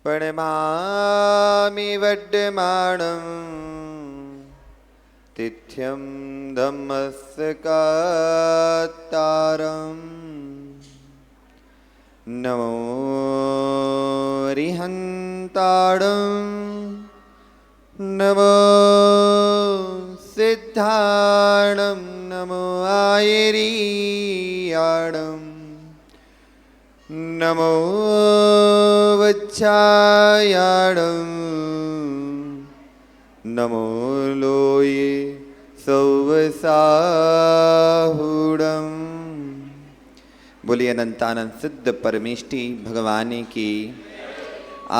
प्रणमामि वड्डमाणं तिथ्यं धम्मस्कातारम् नमो रिहन्ताडं नमो सिद्धाणं नमो आयरीयाणं नमो वच्छायाणं नमो लोये सौवसाहुडं। बोलिए अनंतानंद सिद्ध परमेष्टि भगवान की,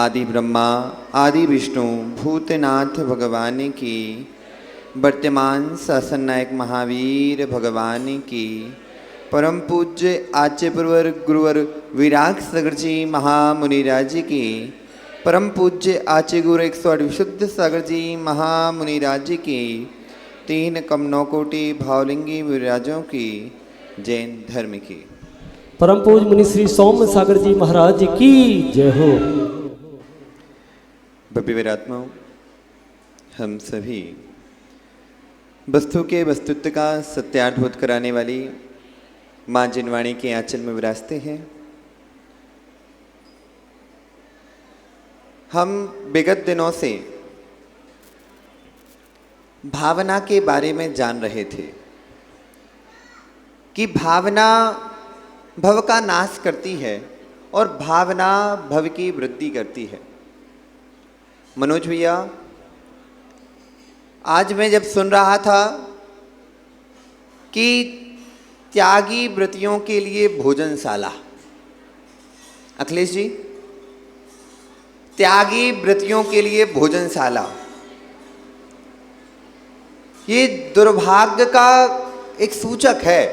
आदि ब्रह्मा आदि विष्णु भूतनाथ भगवान की, वर्तमान शासन नायक महावीर भगवान की, परम पूज्य आचार्य पुरवर गुरुवर विराग सागर जी महामुनिराज जी की, परम पूज्य आचार्य गुरु 108 विशुद्ध सागर जी महामुनिराज जी की, 3 कमनौ कोटि भावलिंगी विराजों की, जैन धर्म की। परम पूज्य मुनि श्री सोम सागर जी महाराज की जय हो। भव्य हम सभी वस्तु के वस्तुत्व का सत्यार्थबोध कराने वाली माँ जिनवाणी के आंचल में विराजते हैं। हम विगत दिनों से भावना के बारे में जान रहे थे कि भावना भव का नाश करती है और भावना भव की वृद्धि करती है। मनोज भैया, आज मैं जब सुन रहा था कि त्यागी व्रतियों के लिए भोजनशाला, अखिलेश जी, त्यागी व्रतियों के लिए भोजनशाला, ये दुर्भाग्य का एक सूचक है।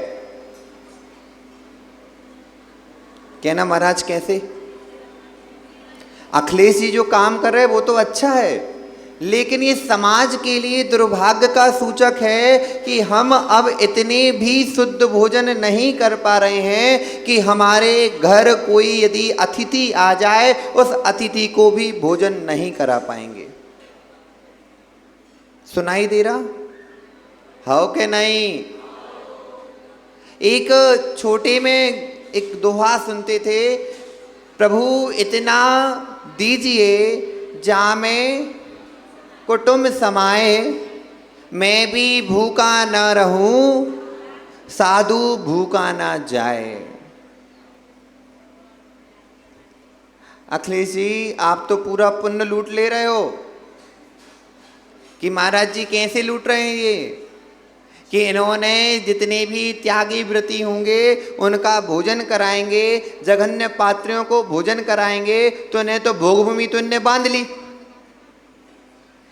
कहना महाराज कैसे? अखिलेश जी जो काम कर रहे हैं वो तो अच्छा है, लेकिन ये समाज के लिए दुर्भाग्य का सूचक है कि हम अब इतने भी शुद्ध भोजन नहीं कर पा रहे हैं कि हमारे घर कोई यदि अतिथि आ जाए उस अतिथि को भी भोजन नहीं करा पाएंगे। सुनाई दे रहा हो कि नहीं? एक छोटे में एक दोहा सुनते थे, प्रभु इतना दीजिए जामे कुटुंब समाए, मैं भी भूखा न रहूं साधु भूखा न जाए। अखिलेश जी, आप तो पूरा पुण्य लूट ले रहे हो कि महाराज जी कैसे लूट रहे हैं ये, कि इन्होंने जितने भी त्यागी व्रती होंगे उनका भोजन कराएंगे, जघन्य पात्रियों को भोजन कराएंगे, तो इन्हें तो भोगभूमि तो इनने बांध ली,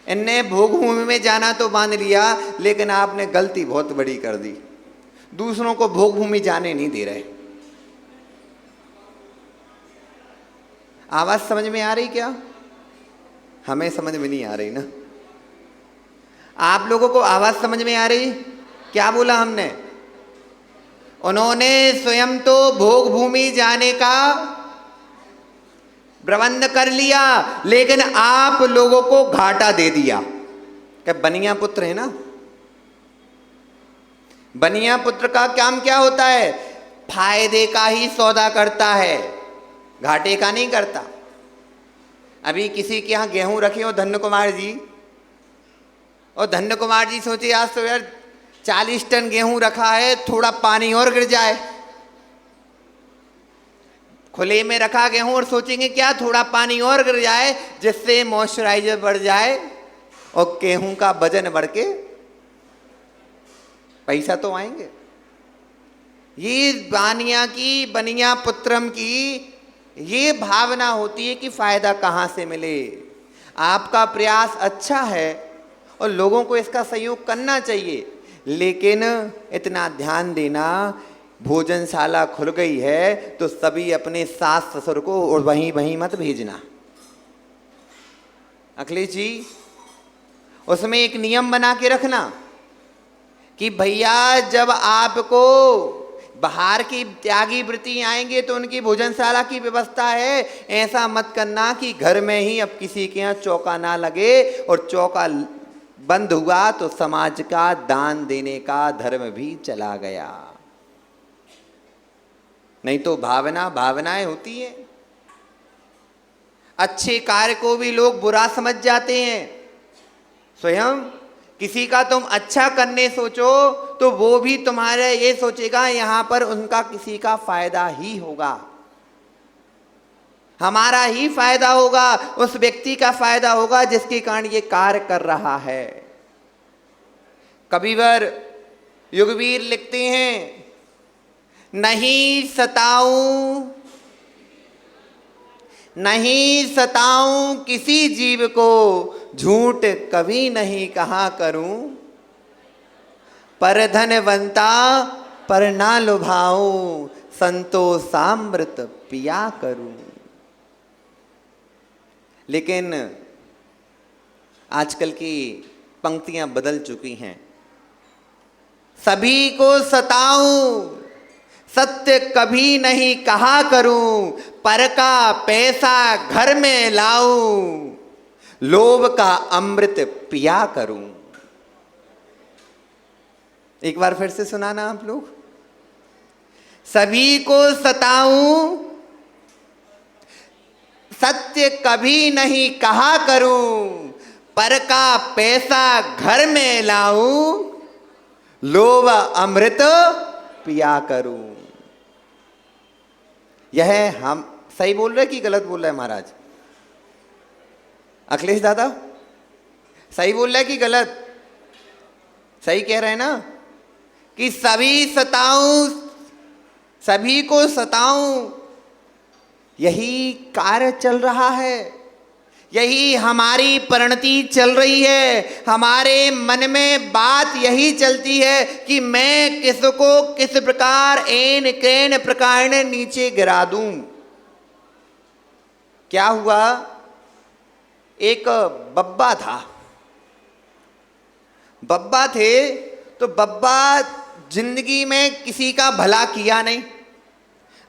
इनने भोगभूमि में जाना तो बांध लिया, लेकिन आपने गलती बहुत बड़ी कर दी, दूसरों को भोगभूमि जाने नहीं दे रहे। आवाज समझ में आ रही क्या? हमें समझ में नहीं आ रही ना। आप लोगों को आवाज समझ में आ रही? क्या बोला हमने? उन्होंने स्वयं तो भोग भूमि जाने का प्रबंध कर लिया, लेकिन आप लोगों को घाटा दे दिया। क्या बनिया पुत्र है ना? बनिया पुत्र का काम क्या होता है? फायदे का ही सौदा करता है, घाटे का नहीं करता। अभी किसी के यहाँ गेहूं रखे हो धन्य कुमार जी, और धन्य कुमार जी सोचे आज तो यार 40 टन गेहूं रखा है, थोड़ा पानी और गिर जाए। खुले में रखा गेहूं और सोचेंगे क्या थोड़ा पानी और गिर जाए जिससे मॉइस्चराइजर बढ़ जाए और गेहूं का वजन बढ़ के पैसा तो आएंगे। ये बानिया की, बनिया पुत्रम की ये भावना होती है कि फायदा कहाँ से मिले। आपका प्रयास अच्छा है और लोगों को इसका सहयोग करना चाहिए, लेकिन इतना ध्यान देना, भोजनशाला खुल गई है तो सभी अपने सास ससुर को और वहीं वहीं मत भेजना। अखिलेश जी, उसमें एक नियम बना के रखना कि भैया जब आपको बाहर की त्यागी वृत्ति आएंगे तो उनकी भोजनशाला की व्यवस्था है। ऐसा मत करना कि घर में ही अब किसी के यहाँ चौका ना लगे, और चौका बंद हुआ तो समाज का दान देने का धर्म भी चला गया। नहीं तो भावनाएं होती हैं। अच्छे कार्य को भी लोग बुरा समझ जाते हैं। स्वयं किसी का तुम अच्छा करने सोचो तो वो भी तुम्हारे ये सोचेगा यहां पर उनका किसी का फायदा ही होगा, हमारा ही फायदा होगा, उस व्यक्ति का फायदा होगा जिसके कारण ये कार्य कर रहा है। कविवर युगवीर लिखते हैं, नहीं सताऊं किसी जीव को, झूठ कभी नहीं कहा करूं, पर धनवंता पर ना लुभाऊं, संतोषामृत पिया करूं। लेकिन आजकल की पंक्तियां बदल चुकी हैं। सभी को सताऊं, सत्य कभी नहीं कहा करूं, पर का पैसा घर में लाऊं, लोभ का अमृत पिया करूं। एक बार फिर से सुनाना आप लोग। सभी को सताऊं, सत्य कभी नहीं कहा करूं, पर का पैसा घर में लाऊं, लोभ अमृत पिया करूं। यह हम सही बोल रहे कि गलत बोल रहे हैं महाराज? अखिलेश दादा सही बोल रहे कि गलत? सही कह रहे हैं ना कि सभी को सताऊं, यही कार्य चल रहा है, यही हमारी परिणति चल रही है। हमारे मन में बात यही चलती है कि मैं किसको किस प्रकार एन कैन प्रकार नीचे गिरा दूं। क्या हुआ, एक बब्बा था, बब्बा थे तो बब्बा जिंदगी में किसी का भला किया नहीं।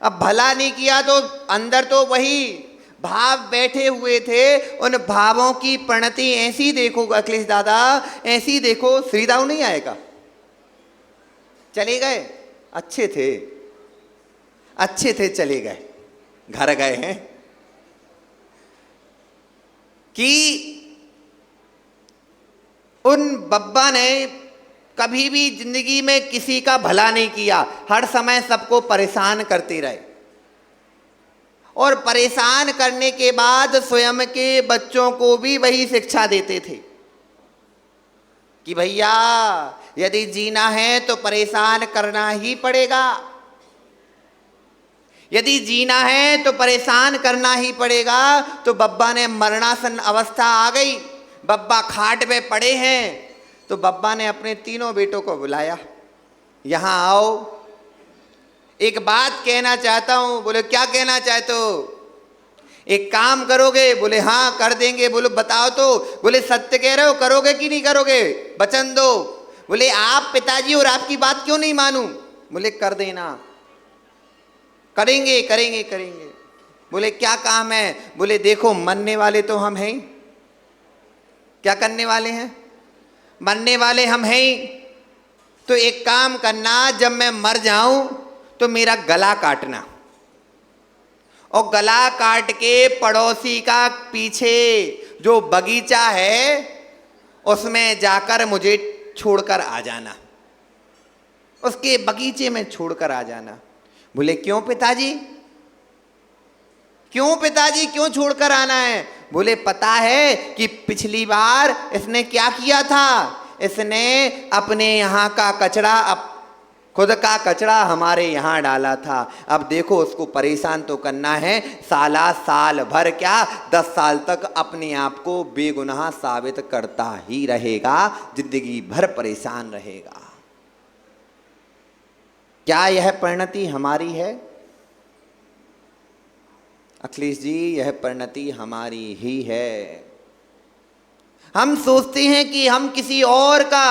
अब भला नहीं किया तो अंदर तो वही भाव बैठे हुए थे। उन भावों की परिणति ऐसी देखो अखिलेश दादा, ऐसी देखो। श्रीदाऊ नहीं आएगा, चले गए, अच्छे थे चले गए, घर गए हैं कि उन बब्बा ने कभी भी जिंदगी में किसी का भला नहीं किया, हर समय सबको परेशान करते रहे, और परेशान करने के बाद स्वयं के बच्चों को भी वही शिक्षा देते थे कि भैया यदि जीना है तो परेशान करना ही पड़ेगा, यदि जीना है तो परेशान करना ही पड़ेगा। तो बब्बा ने मरणासन अवस्था आ गई, बब्बा खाट पे पड़े हैं, तो बब्बा ने अपने तीनों बेटों को बुलाया, यहाँ आओ, एक बात कहना चाहता हूं। बोले क्या कहना चाहते हो? एक काम करोगे? बोले हाँ कर देंगे। बोले बताओ तो। बोले सत्य कह रहे हो, करोगे कि नहीं करोगे? वचन दो। बोले आप पिताजी और आपकी बात क्यों नहीं मानूं? बोले कर देना। करेंगे करेंगे करेंगे। बोले क्या काम है? बोले देखो मरने वाले तो हम हैं, क्या करने वाले हैं? मरने वाले हम हैं। तो एक काम करना, जब मैं मर जाऊं तो मेरा गला काटना, और गला काट के पड़ोसी का पीछे जो बगीचा है उसमें जाकर मुझे छोड़कर आ जाना, उसके बगीचे में छोड़कर आ जाना। बोले क्यों पिताजी, क्यों पिताजी, क्यों छोड़कर आना है? बोले पता है कि पिछली बार इसने क्या किया था? इसने अपने यहाँ का कचरा, खुद का कचरा हमारे यहाँ डाला था। अब देखो उसको परेशान तो करना है, साल भर क्या 10 साल तक अपने आप को बेगुनाह साबित करता ही रहेगा, जिंदगी भर परेशान रहेगा। क्या यह परिणति हमारी है? अखिलेश जी यह परिणति हमारी ही है। हम सोचते हैं कि हम किसी और का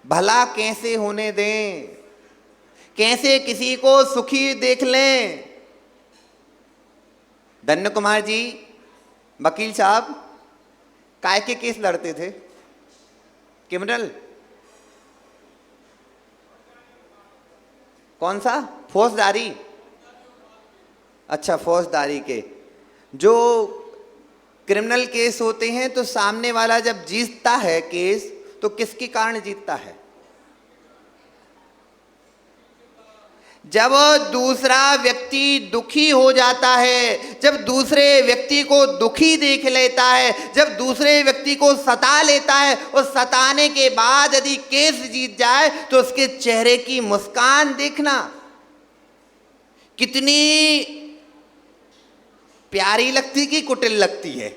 भला कैसे होने दें, कैसे किसी को सुखी देख लें। धन्य कुमार जी वकील साहब काय के केस लड़ते थे? क्रिमिनल कौन सा? फौजदारी। अच्छा, फौजदारी के जो क्रिमिनल केस होते हैं तो सामने वाला जब जीतता है केस तो किसके कारण जीतता है? जब दूसरा व्यक्ति दुखी हो जाता है, जब दूसरे व्यक्ति को दुखी देख लेता है, जब दूसरे व्यक्ति को सता लेता है और सताने के बाद यदि केस जीत जाए तो उसके चेहरे की मुस्कान देखना कितनी प्यारी लगती कि कुटिल लगती है।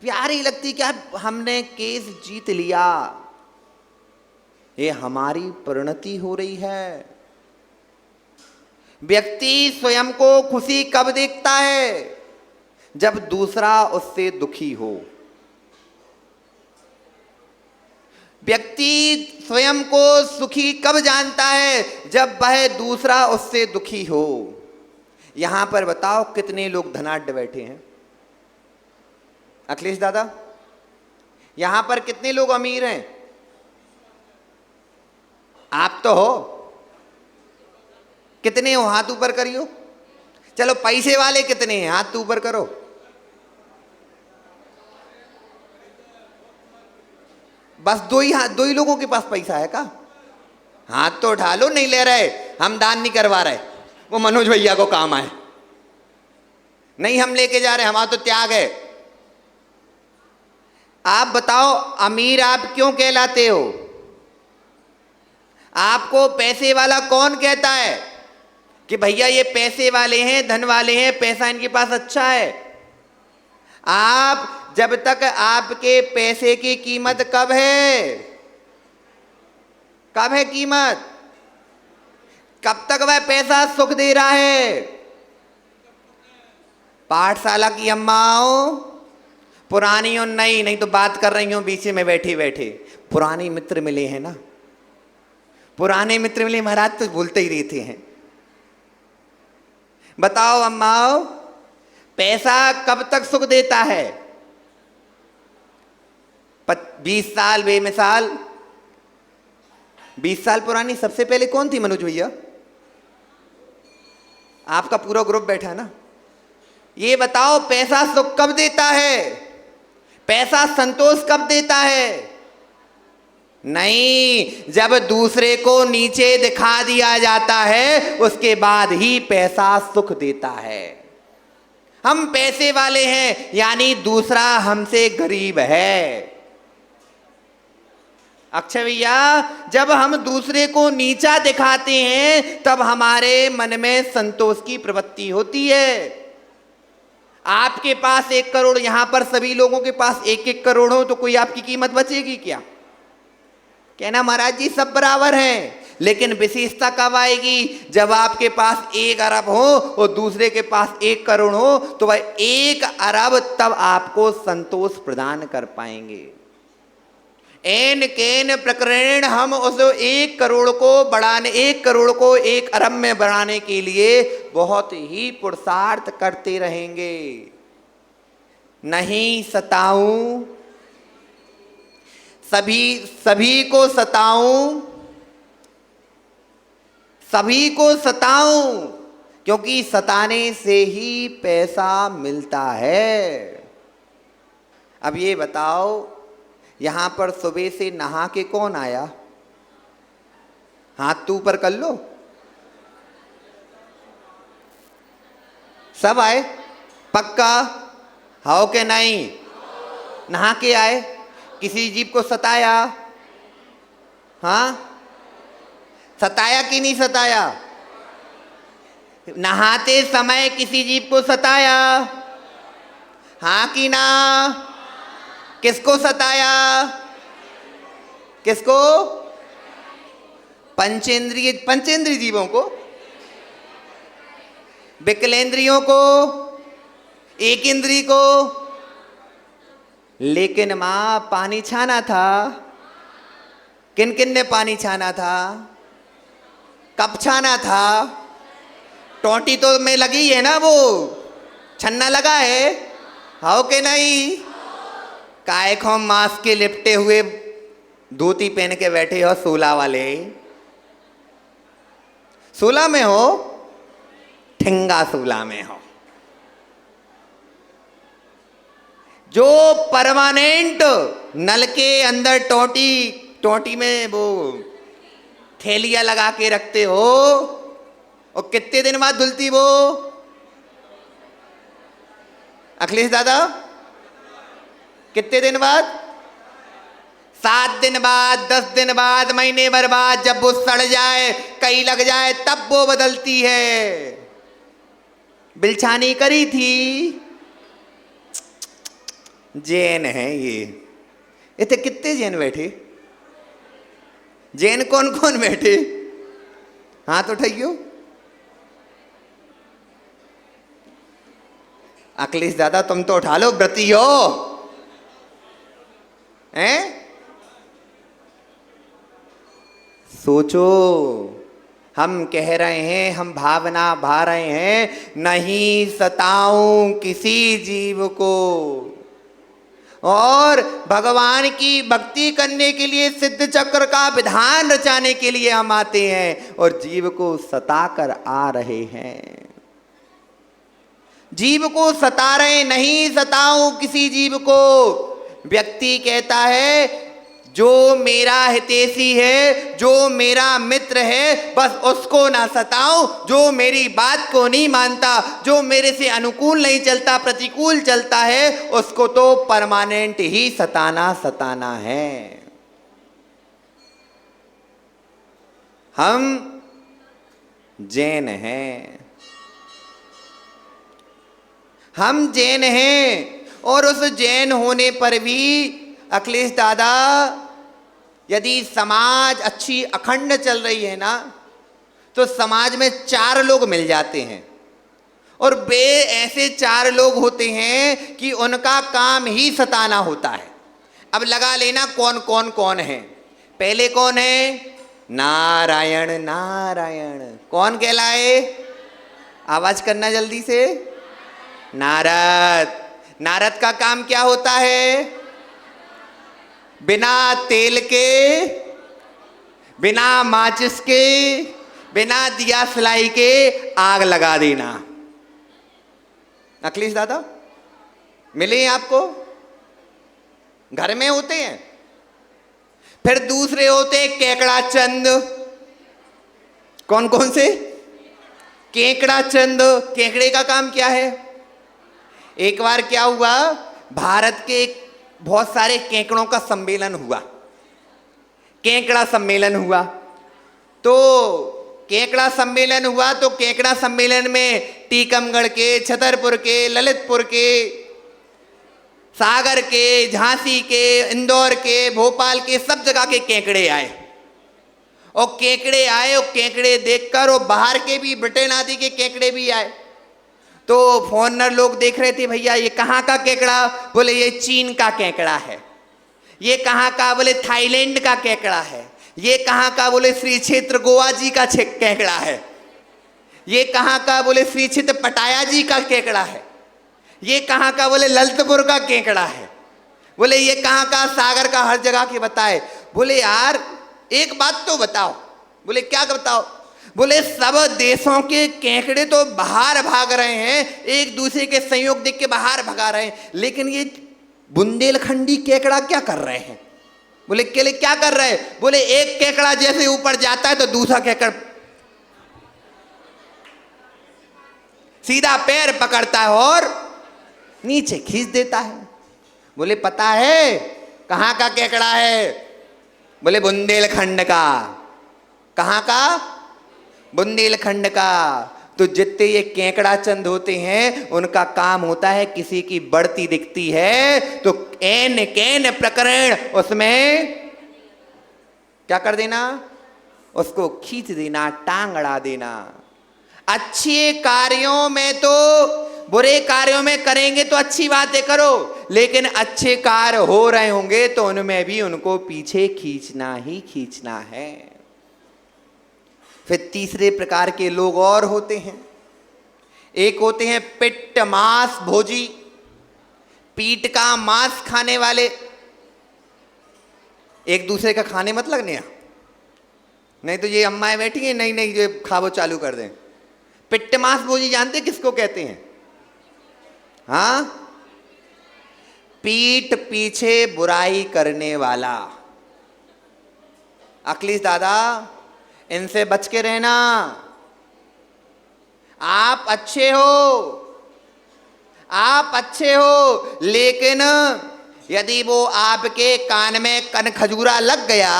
प्यारी लगती कि हमने केस जीत लिया, ये हमारी परिणति हो रही है। व्यक्ति स्वयं को खुशी कब देखता है? जब दूसरा उससे दुखी हो। व्यक्ति स्वयं को सुखी कब जानता है? जब वह दूसरा उससे दुखी हो। यहां पर बताओ कितने लोग धनाढ्य बैठे हैं? अखिलेश दादा, यहां पर कितने लोग अमीर हैं? आप तो हो। कितने हो? हाथ ऊपर करियो। चलो पैसे वाले कितने हैं? हाथ तो ऊपर करो। बस दो ही लोगों के पास पैसा है का? हाथ तो उठा लो। नहीं ले रहे, हम दान नहीं करवा रहे, वो मनोज भैया को काम आए। नहीं हम लेके जा रहे, हमारा तो त्याग है। आप बताओ अमीर आप क्यों कहलाते हो? आपको पैसे वाला कौन कहता है कि भैया ये पैसे वाले हैं, धन वाले हैं, पैसा इनके पास अच्छा है? आप जब तक आपके पैसे की कीमत कब है? कब है कीमत? कब तक वह पैसा सुख दे रहा है? पाठशाला की अम्माओं, पुरानी और नई, नहीं तो बात कर रही हूं बीच में बैठे बैठे। पुराने मित्र मिले हैं ना, पुराने मित्र मिले महाराज तो बोलते ही रहते हैं। बताओ अम्माओं, पैसा कब तक सुख देता है? 20 साल बेमिसाल। 20 साल पुरानी सबसे पहले कौन थी मनोज भैया? आपका पूरा ग्रुप बैठा है ना। ये बताओ पैसा सुख कब देता है? पैसा संतोष कब देता है? नहीं, जब दूसरे को नीचे दिखा दिया जाता है उसके बाद ही पैसा सुख देता है। हम पैसे वाले हैं यानी दूसरा हमसे गरीब है। अक्षय भैया, जब हम दूसरे को नीचा दिखाते हैं तब हमारे मन में संतोष की प्रवृत्ति होती है। आपके पास 1 करोड़, यहां पर सभी लोगों के पास 1-1 करोड़ हो तो कोई आपकी कीमत बचेगी क्या? कहना महाराज जी सब बराबर हैं, लेकिन विशेषता कब आएगी? जब आपके पास 1 अरब हो और दूसरे के पास 1 करोड़ हो तो वह 1 अरब तब आपको संतोष प्रदान कर पाएंगे। एन केन प्रकरण हम उस 1 करोड़ को बढ़ाने, 1 करोड़ को 1 अरब में बढ़ाने के लिए बहुत ही पुरुषार्थ करते रहेंगे। नहीं सताऊं, सभी को सताऊं, सभी को सताऊं, क्योंकि सताने से ही पैसा मिलता है। अब ये बताओ, यहां पर सुबह से नहा के कौन आया? हाथ तो ऊपर कर लो। सब आए? पक्का? हाओ के नहीं? नहा के आए? किसी जीव को सताया? हाँ, सताया कि नहीं सताया? नहाते समय किसी जीव को सताया? हाँ कि ना? किसको सताया? किसको? पंचेंद्रिय जीवों को, विकलेंद्रियों को, एक इंद्रिय को। लेकिन मां पानी छाना था। किन किन ने पानी छाना था? कब छाना था? टोटी तो में लगी है ना, वो छन्ना लगा है, हाउ के नहीं? काय खो मास्क के लिपटे हुए धोती पहन के बैठे हो, सोला वाले? सोला में हो, ठिंगा सोला में हो। जो परमानेंट नल के अंदर टोटी में वो थैलियां लगा के रखते हो, और कितने दिन बाद धुलती वो? अखिलेश दादा, कितने दिन बाद? 7 दिन बाद, 10 दिन बाद, महीने भर बाद, जब वो सड़ जाए, कई लग जाए, तब वो बदलती है। बिलछानी करी थी। जैन है ये। इतने कितने जैन बैठे? जैन कौन कौन बैठे? हाथ उठाइयो। अखिलेश दादा तुम तो उठा लो, व्रती हो हैं? सोचो, हम कह रहे हैं, हम भावना भा रहे हैं, नहीं सताऊं किसी जीव को। और भगवान की भक्ति करने के लिए सिद्ध चक्र का विधान रचाने के लिए हम आते हैं, और जीव को सताकर आ रहे हैं। जीव को सता रहे, नहीं सताऊं किसी जीव को। व्यक्ति कहता है जो मेरा हितैषी है, जो मेरा मित्र है, बस उसको ना सताऊं। जो मेरी बात को नहीं मानता, जो मेरे से अनुकूल नहीं चलता, प्रतिकूल चलता है, उसको तो परमानेंट ही सताना है। हम जैन हैं, हम जैन हैं। और उस जैन होने पर भी अखिलेश दादा, यदि समाज अच्छी अखंड चल रही है ना, तो समाज में 4 लोग मिल जाते हैं, और वे ऐसे 4 लोग होते हैं कि उनका काम ही सताना होता है। अब लगा लेना कौन कौन कौन है। पहले कौन है? नारायण। नारायण कौन कहलाए? आवाज करना जल्दी से। नारद। नारद का काम क्या होता है? बिना तेल के, बिना माचिस के, बिना दिया सलाई के आग लगा देना। अखिलेश दादा मिले आपको? घर में होते हैं। फिर दूसरे होते केकड़ा चंद। कौन कौन से? केकड़ा चंद। केकड़े का काम क्या है? एक बार क्या हुआ, भारत के बहुत सारे केकड़ों का सम्मेलन हुआ, केकड़ा सम्मेलन हुआ। तो केकड़ा सम्मेलन हुआ, तो केकड़ा सम्मेलन में टीकमगढ़ के, छतरपुर के, ललितपुर के, सागर के, झांसी के, इंदौर के, भोपाल के, सब जगह के केकड़े आए। और केकड़े आए, और केकड़े देखकर, और बाहर के भी, ब्रिटेन आदि के केकड़े भी आए। तो फॉरेनर लोग देख रहे थे, भैया ये कहाँ का केकड़ा? बोले ये चीन का केकड़ा है। ये कहाँ का? बोले थाईलैंड का केकड़ा है। ये कहाँ का? बोले श्री क्षेत्र गोवा जी का केकड़ा है। ये कहाँ का? बोले श्री क्षेत्र पटाया जी का केकड़ा है। ये कहाँ का? बोले ललितपुर का केकड़ा है। बोले ये कहाँ का? सागर का। हर जगह के बताए। बोले यार एक बात तो बताओ। बोले क्या बताओ? बोले सब देशों के केकड़े तो बाहर भाग रहे हैं, एक दूसरे के संयोग देख के बाहर भगा रहे हैं, लेकिन ये बुंदेलखंडी केकड़ा क्या कर रहे हैं? बोले के लिए क्या कर रहे हैं? बोले एक केकड़ा जैसे ऊपर जाता है तो दूसरा केकड़ा सीधा पैर पकड़ता है और नीचे खींच देता है। बोले पता है कहाँ का केकड़ा है? बोले बुंदेलखंड का। कहाँ का? बुंदेलखंड का। तो जितने ये केकड़ा चंद होते हैं, उनका काम होता है, किसी की बढ़ती दिखती है तो एन कैन प्रकरण उसमें क्या कर देना? उसको खींच देना, टांग अड़ा देना। अच्छे कार्यों में तो, बुरे कार्यों में करेंगे तो अच्छी बातें करो, लेकिन अच्छे कार्य हो रहे होंगे तो उनमें भी उनको पीछे खींचना ही खींचना है। फिर तीसरे प्रकार के लोग और होते हैं। एक होते हैं पिट्ट मांस भोजी, पीठ का मांस खाने वाले। एक दूसरे का खाने मत लगने यहाँ, नहीं तो ये अम्माएं बैठी हैं नहीं नहीं जो खावो चालू कर दें। पिट्ट मांस भोजी जानते किसको कहते हैं? हाँ, पीठ पीछे बुराई करने वाला। अखिलेश दादा इनसे बच के रहना। आप अच्छे हो, आप अच्छे हो, लेकिन यदि वो आपके कान में कन खजूरा लग गया,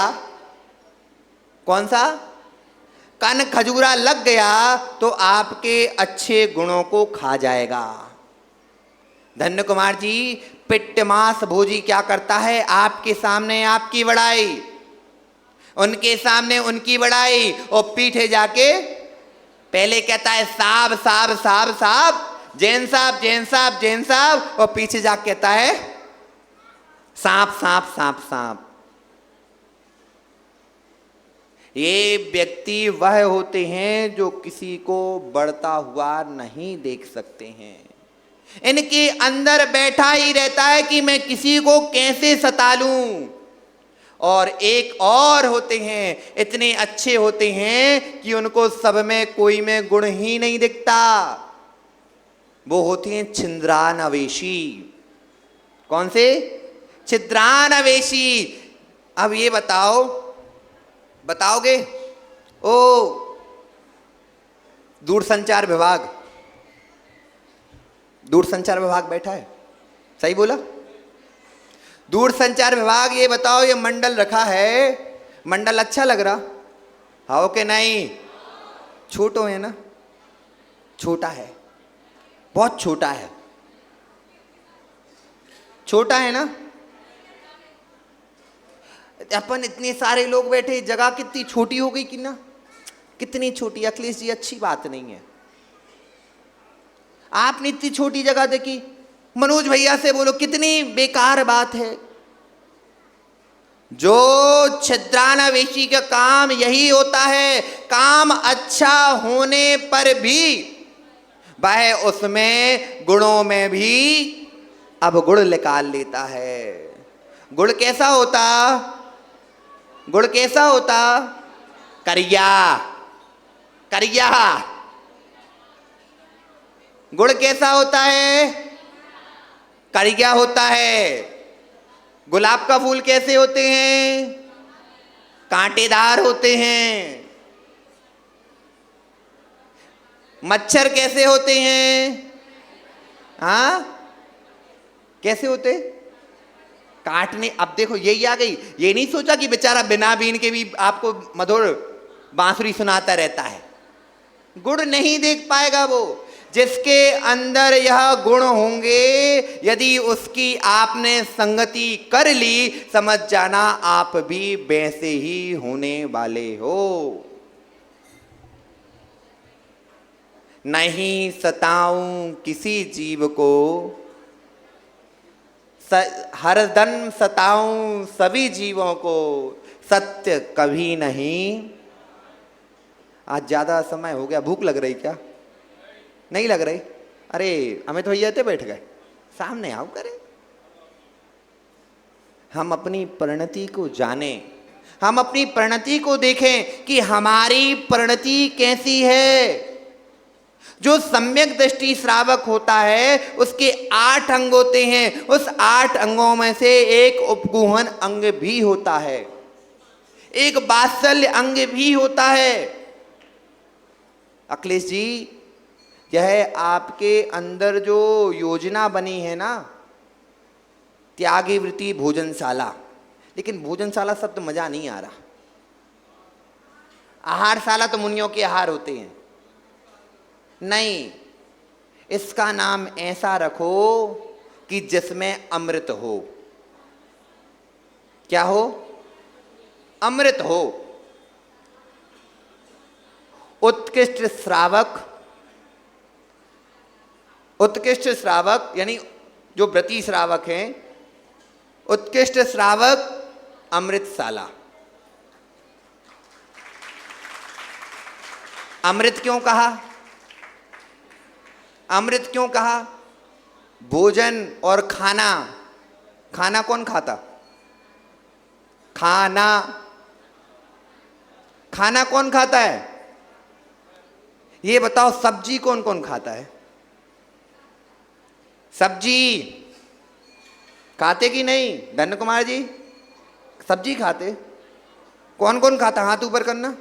कौन सा कन खजूरा लग गया, तो आपके अच्छे गुणों को खा जाएगा। धन्य कुमार जी, पिट्ट मांस भोजी क्या करता है? आपके सामने आपकी बड़ाई, उनके सामने उनकी बड़ाई, और पीछे जाके पहले कहता है साहब साहब साहब साहब, जैन साहब जैन साहब जैन साहब, और पीछे जाके कहता है सांप सांप सांप सांप। ये व्यक्ति वह होते हैं जो किसी को बढ़ता हुआ नहीं देख सकते हैं। इनके अंदर बैठा ही रहता है कि मैं किसी को कैसे सता लूं। और एक और होते हैं, इतने अच्छे होते हैं कि उनको सब में कोई में गुण ही नहीं दिखता। वो होते हैं छिंद्रानवेशी। कौन से? छिद्रानवेशी। अब ये बताओ, बताओगे? ओ दूरसंचार विभाग, दूरसंचार विभाग बैठा है, सही बोला? दूरसंचार विभाग, ये बताओ ये मंडल रखा है, मंडल अच्छा लग रहा? हाँ कि नहीं? छोटो है ना, छोटा है, बहुत छोटा है, छोटा है ना। अपन इतने सारे लोग बैठे, जगह कितनी छोटी हो गई कि ना, कितनी छोटी। अखिलेश जी अच्छी बात नहीं है, आपने इतनी छोटी जगह देखी। मनोज भैया से बोलो कितनी बेकार बात है। जो छिद्रानवेशी का काम यही होता है, काम अच्छा होने पर भी वह उसमें गुणों में भी अब गुण निकाल लेता है। गुण कैसा होता? गुण कैसा होता? करिया, करिया। गुण कैसा होता है? करिया होता है। गुलाब का फूल कैसे होते हैं? कांटेदार होते हैं। मच्छर कैसे होते हैं? हाँ, कैसे होते? काटने। अब देखो यही आ गई, ये नहीं सोचा कि बेचारा बिना बीन के भी आपको मधुर बांसुरी सुनाता रहता है। गुण नहीं देख पाएगा वो। जिसके अंदर यह गुण होंगे, यदि उसकी आपने संगति कर ली, समझ जाना आप भी वैसे ही होने वाले हो। नहीं सताऊं किसी जीव को, हरदम सताऊं सभी जीवों को, सत्य कभी नहीं। आज ज्यादा समय हो गया, भूख लग रही क्या? नहीं लग रही? अरे हमें तो भैया थे बैठ गए, सामने आओ करें। हम अपनी परिणति को जाने, हम अपनी परिणति को देखें कि हमारी परिणति कैसी है। जो सम्यक दृष्टि श्रावक होता है उसके 8 अंग होते हैं। उस 8 अंगों में से एक उपगुहन अंग भी होता है, एक वात्सल्य अंग भी होता है। अखिलेश जी, यह आपके अंदर जो योजना बनी है ना, त्यागीवृत्ति भोजनशाला, लेकिन भोजनशाला शब्द मजा नहीं आ रहा। आहारशाला तो मुनियों के आहार होते हैं। नहीं, इसका नाम ऐसा रखो कि जिसमें अमृत हो। क्या हो? अमृत हो। उत्कृष्ट श्रावक, उत्कृष्ट श्रावक यानी जो व्रती श्रावक हैं, उत्कृष्ट श्रावक अमृतशाला। अमृत क्यों कहा? अमृत क्यों कहा? भोजन और खाना, खाना कौन खाता? खाना, खाना कौन खाता है? ये बताओ, सब्जी कौन कौन खाता है? सब्जी खाते कि नहीं? धन्य कुमार जी, सब्जी खाते? कौन कौन खाता? हाथ ऊपर करना।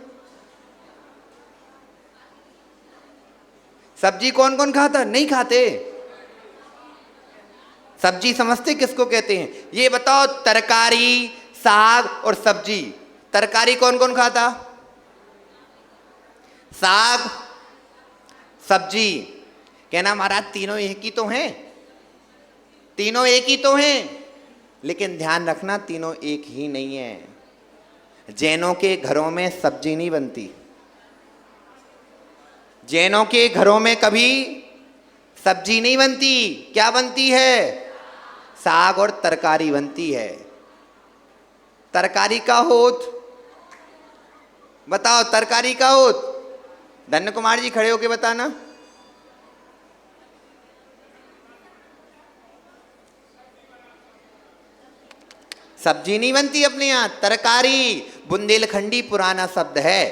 सब्जी कौन कौन खाता? नहीं खाते। सब्जी समझते किसको कहते हैं? ये बताओ, तरकारी, साग और सब्जी। तरकारी कौन कौन खाता? साग, सब्जी। कहना महाराज तीनों एक ही तो हैं, तीनों एक ही तो हैं। लेकिन ध्यान रखना, तीनों एक ही नहीं है। जैनों के घरों में सब्जी नहीं बनती। जैनों के घरों में कभी सब्जी नहीं बनती। क्या बनती है? साग और तरकारी बनती है। तरकारी का होत बताओ, तरकारी का होत? धन्य कुमार जी खड़े होके बताना। सब्जी नहीं बनती अपने यहां, तरकारी। बुंदेलखंडी पुराना शब्द है।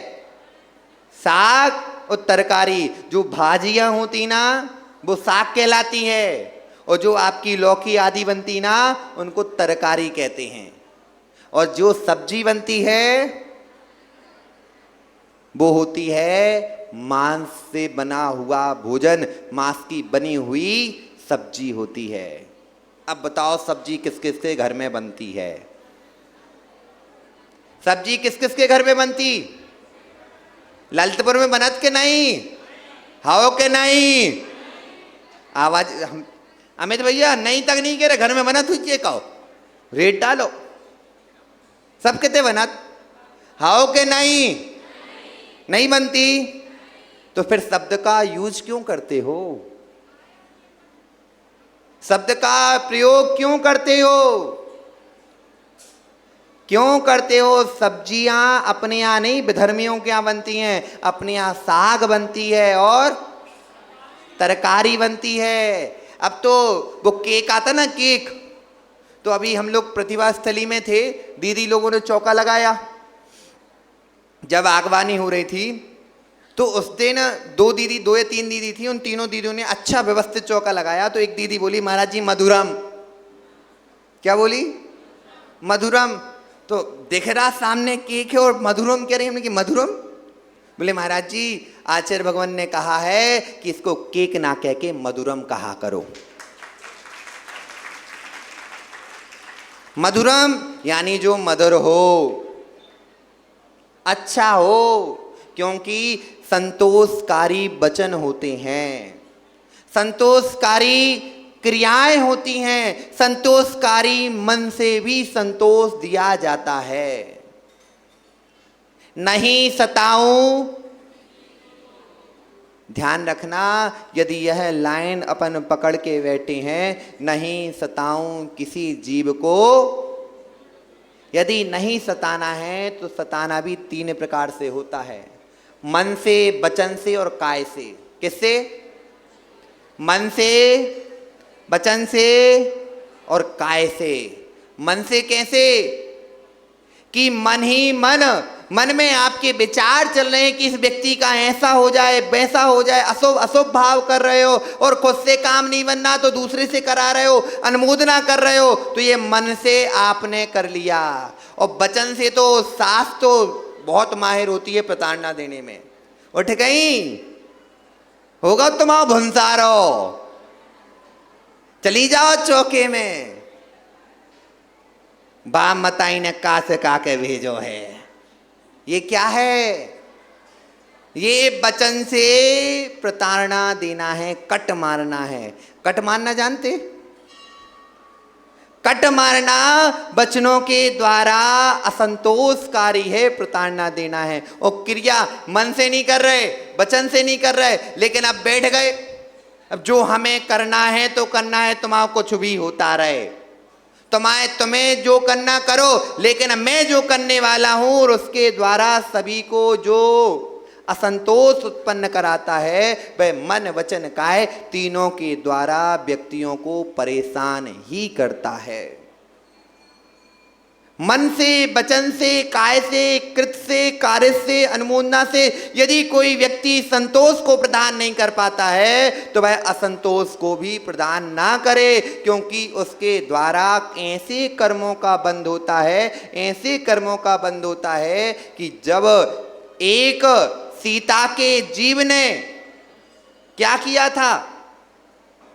साग और तरकारी, जो भाजियां होती ना वो साग कहलाती है, और जो आपकी लौकी आदि बनती ना उनको तरकारी कहते हैं। और जो सब्जी बनती है वो होती है मांस से बना हुआ भोजन, मांस की बनी हुई सब्जी होती है। अब बताओ, सब्जी किस किस के घर में बनती है? सब्जी किस किस के घर में बनती? ललितपुर में बनत के नहीं? हाओ के नहीं? आवाज अमित भैया नहीं तक नहीं कह रहे, घर में बनत हुई कहो, रेट डालो। सब कहते बनत, हाओ के नहीं? नहीं बनती। तो फिर शब्द का यूज क्यों करते हो? शब्द का प्रयोग क्यों करते हो? क्यों करते हो? सब्जियां अपने यहां नहीं, विधर्मियों के यहां बनती हैं। अपने यहां साग बनती है और तरकारी बनती है। अब तो वो केक आता ना, केक, तो अभी हम लोग प्रतिभा स्थली में थे, दीदी लोगों ने चौका लगाया। जब आगवानी हो रही थी तो उस दिन दो या तीन दीदी थी, उन तीनों दीदियों ने अच्छा व्यवस्थित चौका लगाया। तो एक दीदी बोली, महाराज जी मधुरम। क्या बोली? मधुरम। तो देख रहा सामने केक है और मधुरम कह रही, हमने कि मधुरम? बोले महाराज जी आचार्य भगवान ने कहा है कि इसको केक ना कह के मधुरम कहा करो। मधुरम यानी जो मधुर हो, अच्छा हो, क्योंकि संतोषकारी वचन होते हैं, संतोषकारी क्रियाएं होती हैं, संतोषकारी मन से भी संतोष दिया जाता है। नहीं सताऊं, ध्यान रखना, यदि यह लाइन अपन पकड़ के बैठे हैं, नहीं सताऊं किसी जीव को, यदि नहीं सताना है तो सताना भी तीन प्रकार से होता है, मन से, वचन से और काय से। किससे? मन से, वचन से और काय से। मन से कैसे? कि मन ही मन में आपके विचार चल रहे हैं कि इस व्यक्ति का ऐसा हो जाए, वैसा हो जाए, अशुभ अशुभ भाव कर रहे हो, और खुद से काम नहीं बनना तो दूसरे से करा रहे हो, अनुमोदना कर रहे हो, तो ये मन से आपने कर लिया। और वचन से तो सास तो बहुत माहिर होती है प्रताड़ना देने में। उठ गई, होगा तुम्हारा भुंसारो, चली जाओ चौके में, बाम मताई ने का से का के भेजो है। ये क्या है? ये वचन से प्रताड़ना देना है, कट मारना है। कट मारना जानते? कट मारना वचनों के द्वारा असंतोषकारी है, प्रताड़ना देना है। और क्रिया मन से नहीं कर रहे, वचन से नहीं कर रहे, लेकिन अब बैठ गए, अब जो हमें करना है तो करना है, तुम्हारा कुछ भी होता रहे, तुम्हें जो करना करो, लेकिन मैं जो करने वाला हूं और उसके द्वारा सभी को जो असंतोष उत्पन्न कराता है, वह मन वचन काय तीनों के द्वारा व्यक्तियों को परेशान ही करता है। मन से, वचन से, काय से, कृत से, कार्य से, अनुमोदना से यदि कोई व्यक्ति संतोष को प्रदान नहीं कर पाता है तो वह असंतोष को भी प्रदान ना करे, क्योंकि उसके द्वारा ऐसे कर्मों का बंध होता है, ऐसे कर्मों का बंध होता है कि जब एक सीता के जीव ने क्या किया था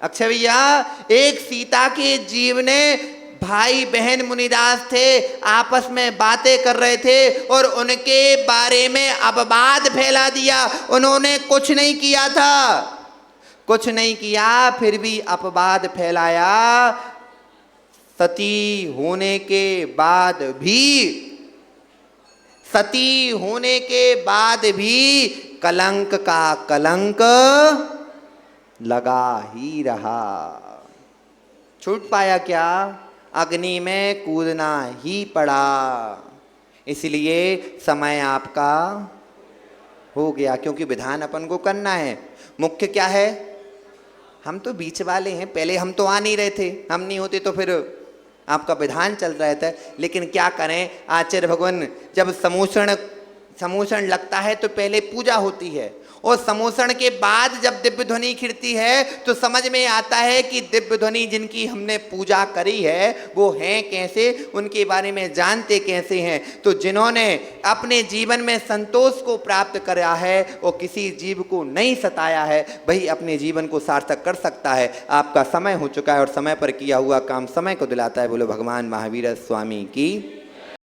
अक्षय भैया, एक सीता के जीव ने, भाई बहन मुनिदास थे, आपस में बातें कर रहे थे और उनके बारे में अपवाद फैला दिया। उन्होंने कुछ नहीं किया था, कुछ नहीं किया, फिर भी अपवाद फैलाया। सती होने के बाद भी, सती होने के बाद भी कलंक का कलंक लगा ही रहा। छूट पाया क्या? अग्नि में कूदना ही पड़ा। इसलिए समय आपका हो गया, क्योंकि विधान अपन को करना है। मुख्य क्या है? हम तो बीच वाले हैं, पहले हम तो आ नहीं रहे थे, हम नहीं होते तो फिर आपका विधान चल रहा था। लेकिन क्या करें, आचार्य भगवान जब समूषण लगता है तो पहले पूजा होती है, और समूषण के बाद जब दिव्य ध्वनि खिड़ती है तो समझ में आता है कि दिव्य ध्वनि जिनकी हमने पूजा करी है वो हैं कैसे, उनके बारे में जानते कैसे हैं। तो जिन्होंने अपने जीवन में संतोष को प्राप्त करा है, वो किसी जीव को नहीं सताया है, वही अपने जीवन को सार्थक कर सकता है। आपका समय हो चुका है और समय पर किया हुआ काम समय को दिलाता है। बोलो भगवान महावीर स्वामी की।